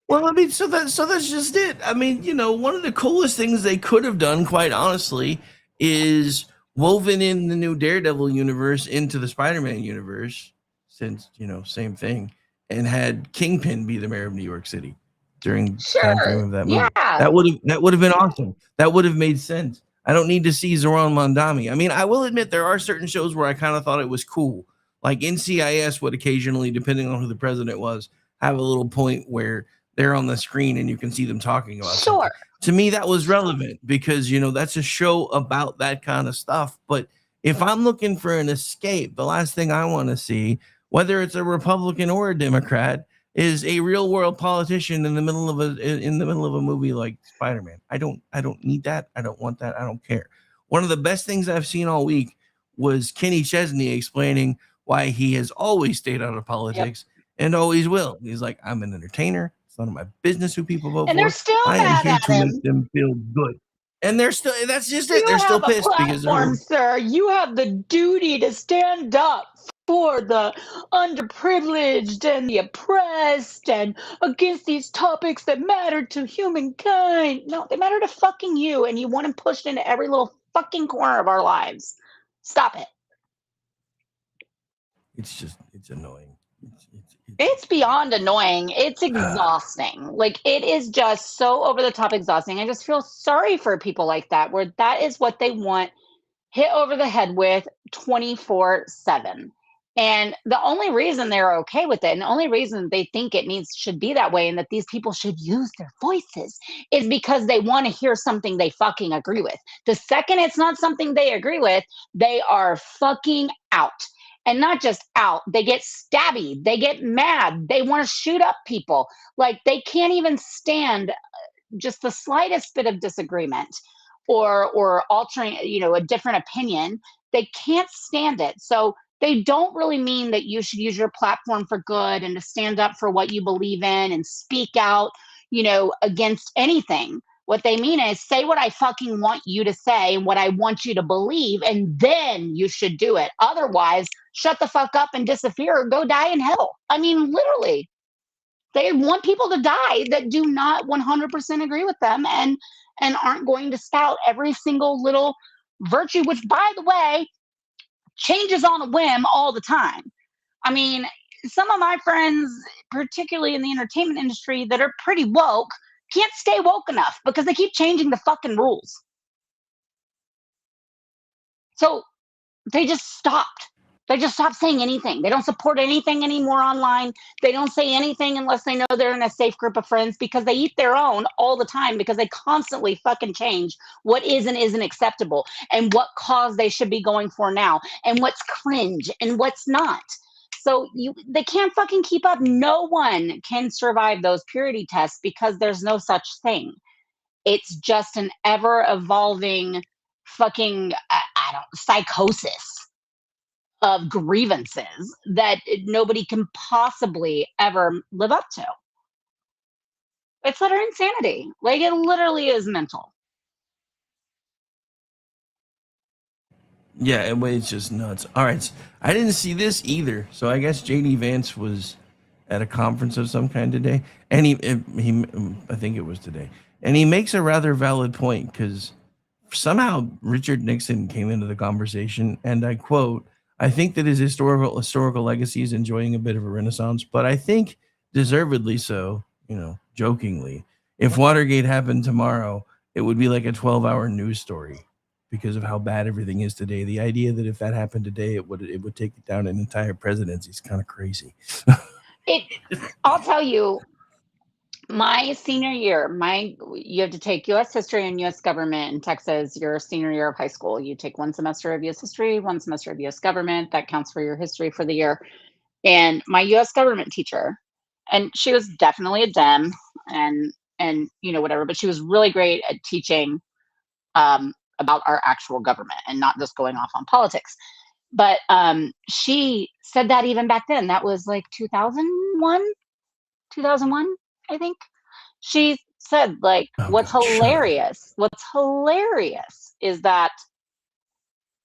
Well, I mean, so that's just it. I mean, one of the coolest things they could have done, quite honestly, is woven in the new Daredevil universe into the Spider-Man universe, since, same thing, and had Kingpin be the mayor of New York City during the time frame of that movie. Yeah. That would have been awesome. That would have made sense. I don't need to see Zoran Mondani. I mean, I will admit there are certain shows where I kind of thought it was cool. Like NCIS would occasionally, depending on who the president was, have a little point where they're on the screen and you can see them talking about something. To me, that was relevant because, that's a show about that kind of stuff. But if I'm looking for an escape, the last thing I want to see, whether it's a Republican or a Democrat, is a real world politician in the middle of a movie like Spider-Man. I don't need that. I don't want that. I don't care. One of the best things I've seen all week was Kenny Chesney explaining why he has always stayed out of politics and always will. He's like, I'm an entertainer. It's none of my business who people vote And for. they're still I am mad here at to him. make them feel good. And they're still, that's just it. You They're still have a pissed because platform, sir. You have the duty to stand up for the underprivileged and the oppressed and against these topics that matter to humankind. No, they matter to fucking you, and you want them pushed into every little fucking corner of our lives. Stop it. it's annoying. It's beyond annoying. It's exhausting. Like, it is just so over the top exhausting. I just feel sorry for people like that, where that is what they want hit over the head with 24/7. And the only reason they're okay with it, and the only reason they think it should be that way, and that these people should use their voices, is because they want to hear something they fucking agree with. The second it's not something they agree with, they are fucking out. And not just out, they get stabby, they get mad, they want to shoot up people. Like, they can't even stand just the slightest bit of disagreement or altering, a different opinion. They can't stand it. So they don't really mean that you should use your platform for good and to stand up for what you believe in and speak out, against anything. What they mean is, say what I fucking want you to say and what I want you to believe, and then you should do it. Otherwise, shut the fuck up and disappear or go die in hell. I mean, literally. They want people to die that do not 100% agree with them and aren't going to spout every single little virtue, which, by the way, changes on a whim all the time. I mean, some of my friends, particularly in the entertainment industry, that are pretty woke, can't stay woke enough because they keep changing the fucking rules. So they just stopped. They just stopped saying anything. They don't support anything anymore online. They don't say anything unless they know they're in a safe group of friends, because they eat their own all the time, because they constantly fucking change what is and isn't acceptable and what cause they should be going for now and what's cringe and what's not. So they can't fucking keep up. No one can survive those purity tests because there's no such thing. It's just an ever evolving fucking psychosis of grievances that nobody can possibly ever live up to. It's utter insanity. Like, it literally is mental. Yeah, it's just nuts. All right, I didn't see this either. So I guess JD Vance was at a conference of some kind today, and he I think it was today, and he makes a rather valid point, because somehow Richard Nixon came into the conversation, and I quote, "I think that his historical legacy is enjoying a bit of a renaissance, but I think deservedly so, jokingly. If Watergate happened tomorrow, it would be like a 12-hour news story because of how bad everything is today. The idea that if that happened today, it would take down an entire presidency is kind of crazy." I'll tell you, my senior year, you have to take U.S. history and U.S. government in Texas your senior year of high school. You take 1 semester of U.S. history, 1 semester of U.S. government. That counts for your history for the year. And my U.S. government teacher, and she was definitely a Dem and whatever, but she was really great at teaching about our actual government and not just going off on politics. But she said that even back then. That was like 2001, I think. She said, like, what's hilarious is that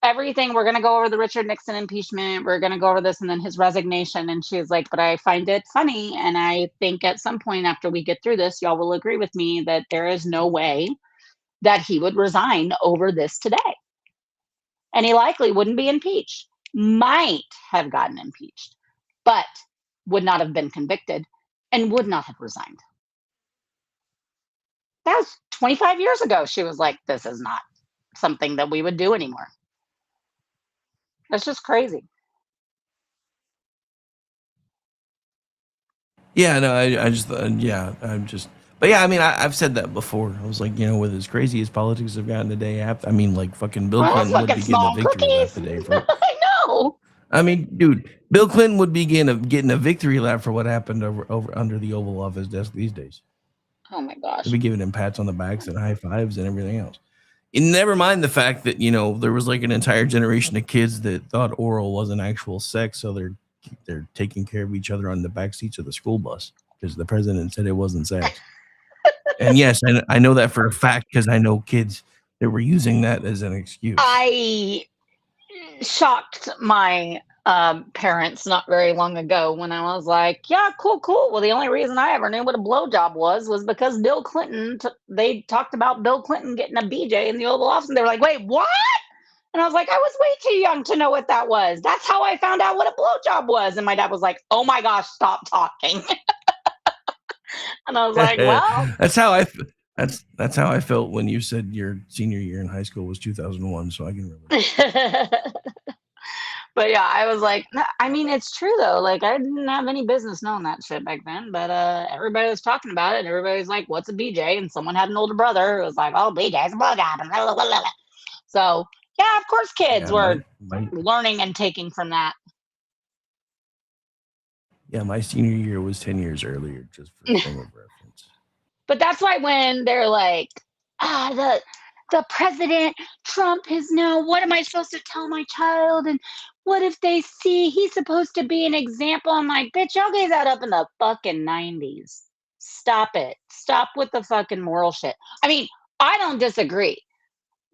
everything, we're going to go over the Richard Nixon impeachment, we're going to go over this, and then his resignation. And she's like, but I find it funny, and I think at some point after we get through this, y'all will agree with me that there is no way that he would resign over this today. And he likely wouldn't be impeached. Might have gotten impeached, but would not have been convicted and would not have resigned. That was 25 years ago. She was like, this is not something that we would do anymore. That's just crazy. Yeah, no, I just, but yeah, I mean, I've said that before. I was like, with as crazy as politics have gotten today, like fucking Bill Clinton would be getting a victory lap today. I know. I mean, dude, Bill Clinton would be getting a victory lap for what happened over under the Oval Office desk these days. Oh my gosh. They'd be giving him pats on the backs and high fives and everything else. And never mind the fact that, there was like an entire generation of kids that thought oral wasn't actual sex, so they're taking care of each other on the back seats of the school bus. because the president said it wasn't sex. And yes, I know that for a fact because I know kids that were using that as an excuse. I shocked my parents not very long ago when I was like, yeah, cool. Well, the only reason I ever knew what a blowjob was because Bill Clinton, they talked about Bill Clinton getting a BJ in the Oval Office, and they were like, wait, what? And I was like, I was way too young to know what that was. That's how I found out what a blowjob was. And my dad was like, oh my gosh, stop talking. And I was like, well, that's how I felt when you said your senior year in high school was 2001. So I can remember. But yeah, I was like, I mean, it's true though. Like, I didn't have any business knowing that shit back then, but everybody was talking about it. And everybody's like, what's a BJ? And someone had an older brother who was like, oh, BJ's a blowjob. And blah, blah, blah, blah. So yeah, of course kids were learning and taking from that. Yeah, my senior year was 10 years earlier, just for frame of reference. But that's why when they're like, the president, Trump is now, what am I supposed to tell my child? And what if they see he's supposed to be an example? I'm like, bitch, y'all gave that up in the fucking 90s. Stop it. Stop with the fucking moral shit. I mean, I don't disagree.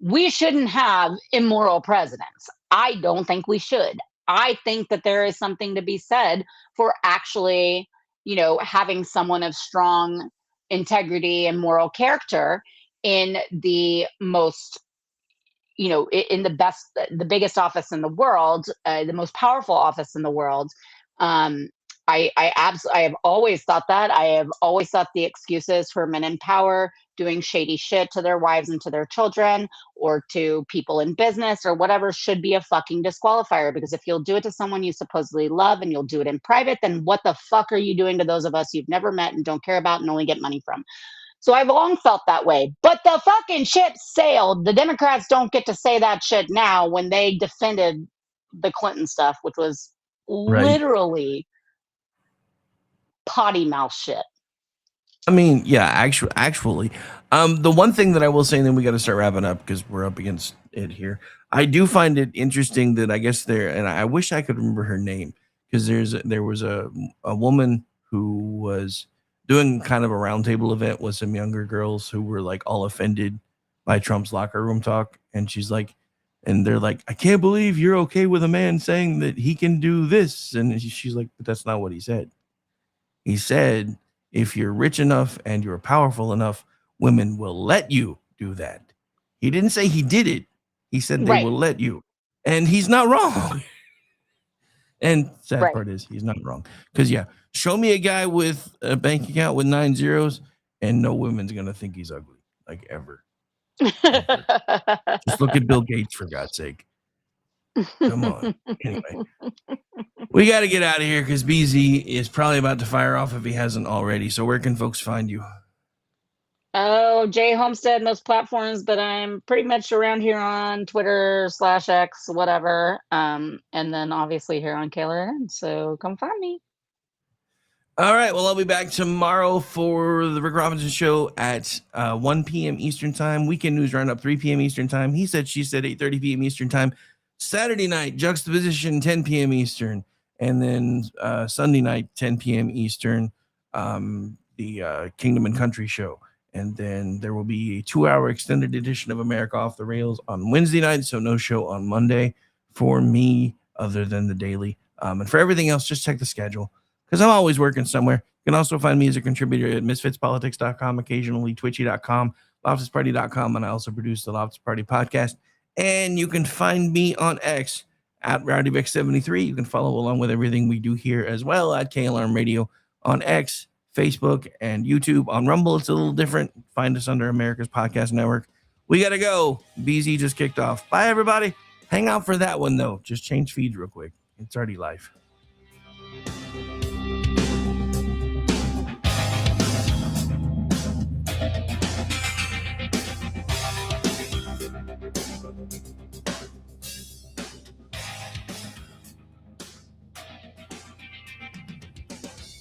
We shouldn't have immoral presidents. I don't think we should. I think that there is something to be said for actually, having someone of strong integrity and moral character in the most, in the biggest office in the world, the most powerful office in the world. I have always thought that. I have always thought the excuses for men in power doing shady shit to their wives and to their children or to people in business or whatever should be a fucking disqualifier, because if you'll do it to someone you supposedly love and you'll do it in private, then what the fuck are you doing to those of us you've never met and don't care about and only get money from? So I've long felt that way. But the fucking ship sailed. The Democrats don't get to say that shit now when they defended the Clinton stuff, which was literally potty mouth shit. I mean, yeah, actually, the one thing that I will say, and then we got to start wrapping up because we're up against it here. I do find it interesting that I guess and I wish I could remember her name, because there was a woman who was doing kind of a roundtable event with some younger girls who were like all offended by Trump's locker room talk, and she's like, and they're like, I can't believe you're okay with a man saying that he can do this, and she's like, but that's not what he said. He said, if you're rich enough and you're powerful enough, women will let you do that. He didn't say he did it. He said they will let you. And he's not wrong. And sad part is he's not wrong. Because, yeah, show me a guy with a bank account with 9 zeros and no woman's going to think he's ugly. Like, ever. Just look at Bill Gates, for God's sake. Come on. Anyway, we got to get out of here because BZ is probably about to fire off if he hasn't already. So where can folks find you? Oh, Jay Homestead, most platforms, but I'm pretty much around here on Twitter /X, whatever. And then obviously here on KLRN. So come find me. All right. Well, I'll be back tomorrow for the Rick Robinson Show at 1 p.m. Eastern Time. Weekend News Roundup, 3 p.m. Eastern Time. He said, she said, 8:30 p.m. Eastern Time. Saturday night, Juxtaposition, 10 p.m. Eastern. And then Sunday night, 10 p.m. Eastern, the Kingdom and Country Show. And then there will be a 2-hour extended edition of America Off the Rails on Wednesday night, so no show on Monday for me other than the daily. And for everything else, just check the schedule because I'm always working somewhere. You can also find me as a contributor at misfitspolitics.com, occasionally twitchy.com, loftusparty.com, and I also produce the Loftus Party podcast. And you can find me on X at RowdyVic73. You can follow along with everything we do here as well at KLRN Radio on X, Facebook, and YouTube. On Rumble, it's a little different. Find us under America's Podcast Network. We got to go. BZ just kicked off. Bye, everybody. Hang out for that one, though. Just change feeds real quick. It's already live.